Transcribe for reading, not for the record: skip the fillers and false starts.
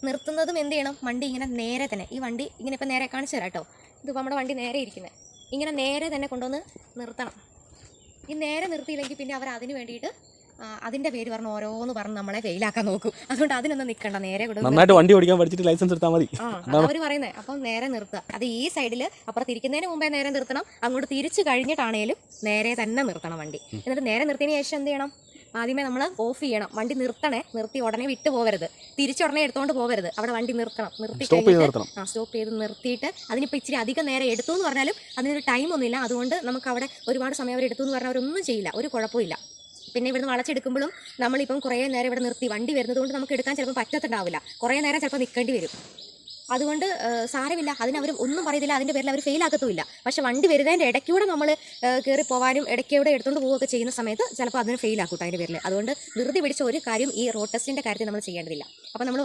നിർത്തുന്നതും എന്ത് ചെയ്യണം, വണ്ടി ഇങ്ങനെ നേരെ തന്നെ, ഈ വണ്ടി ഇങ്ങനെ ഇപ്പം നേരെ കാണിച്ചു തരാം കേട്ടോ. ഇതിപ്പോൾ നമ്മുടെ വണ്ടി നേരെ ഇരിക്കുന്നത്, ഇങ്ങനെ നേരെ തന്നെ കൊണ്ടുവന്ന് നിർത്തണം. ഈ നേരെ നിർത്തിയില്ലെങ്കിൽ പിന്നെ അവർ അതിന് വേണ്ടിയിട്ട് അതിൻ്റെ പേര് പറഞ്ഞ് ഓരോന്ന് പറഞ്ഞ് നമ്മളെ ഫെയിലാക്കാൻ നോക്കും. അതുകൊണ്ട് അതിനൊന്നും നിൽക്കണ്ട, നേരെ നന്നായിട്ട് വണ്ടി ഓടിക്കാൻ പഠിച്ചിട്ട് ലൈസൻസ് എടുത്താൽ മതി. അവർ പറയുന്നത്. അപ്പം നേരെ നിർത്തുക. അത് ഈ സൈഡിൽ അപ്പുറത്തിരിക്കുന്നതിന് മുമ്പേ നേരെ നിർത്തണം, അങ്ങോട്ട് തിരിച്ച് കഴിഞ്ഞിട്ടാണേലും നേരെ തന്നെ നിർത്തണം വണ്ടി. എന്നിട്ട് നേരെ നിർത്തിയതിന് ശേഷം എന്ത് ചെയ്യണം, ആദ്യമേ നമ്മൾ ഓഫ് ചെയ്യണം. വണ്ടി നിർത്തണേ, നിർത്തി ഉടനെ വിട്ടു പോകരുത്, തിരിച്ചുടനെ എടുത്തോണ്ട് പോകരുത്. അവിടെ വണ്ടി നിർത്തണം, നിർത്തി സ്റ്റോപ്പ് ചെയ്ത് നിർത്തിയിട്ട് അതിനിപ്പോൾ ഇച്ചിരി അധികം നേരെ എടുത്തു എന്ന് പറഞ്ഞാലും അതിനൊരു ടൈമൊന്നുമില്ല. അതുകൊണ്ട് നമുക്ക് അവിടെ ഒരുപാട് സമയം അവർ എടുത്തു എന്ന് പറഞ്ഞാൽ അവരൊന്നും ചെയ്യില്ല, ഒരു കുഴപ്പമില്ല. പിന്നെ ഇവിടുന്ന് വളച്ചെടുക്കുമ്പോഴും നമ്മളിപ്പം കുറേ നേരം ഇവിടെ നിർത്തി വണ്ടി വരുന്നത് കൊണ്ട് നമുക്ക് എടുക്കാൻ ചിലപ്പോൾ പറ്റത്തുണ്ടാവില്ല, കുറേ നേരം ചിലപ്പോൾ നിൽക്കേണ്ടി വരും. അതുകൊണ്ട് സാരമില്ല, അതിനവർ ഒന്നും പറയത്തില്ല, അതിൻ്റെ പേരിൽ അവർ ഫെയിലാക്കത്തുമില്ല. പക്ഷെ വണ്ടി വരുന്നതിൻ്റെ ഇടയ്ക്കൂടെ നമ്മൾ കയറി പോകാനും ഇടയ്ക്കൂടെ എടുത്തുകൊണ്ട് പോവുകയൊക്കെ ചെയ്യുന്ന സമയത്ത് ചിലപ്പോൾ അതിന് ഫെയിലാക്കൂട്ടോ അതിൻ്റെ പേരിൽ. അതുകൊണ്ട് ധൃതി പിടിച്ച ഒരു കാര്യം ഈ റോഡ് ടെസ്റ്റിൻ്റെ കാര്യത്തിൽ നമ്മൾ ചെയ്യേണ്ടതില്ല. അപ്പോൾ നമ്മൾ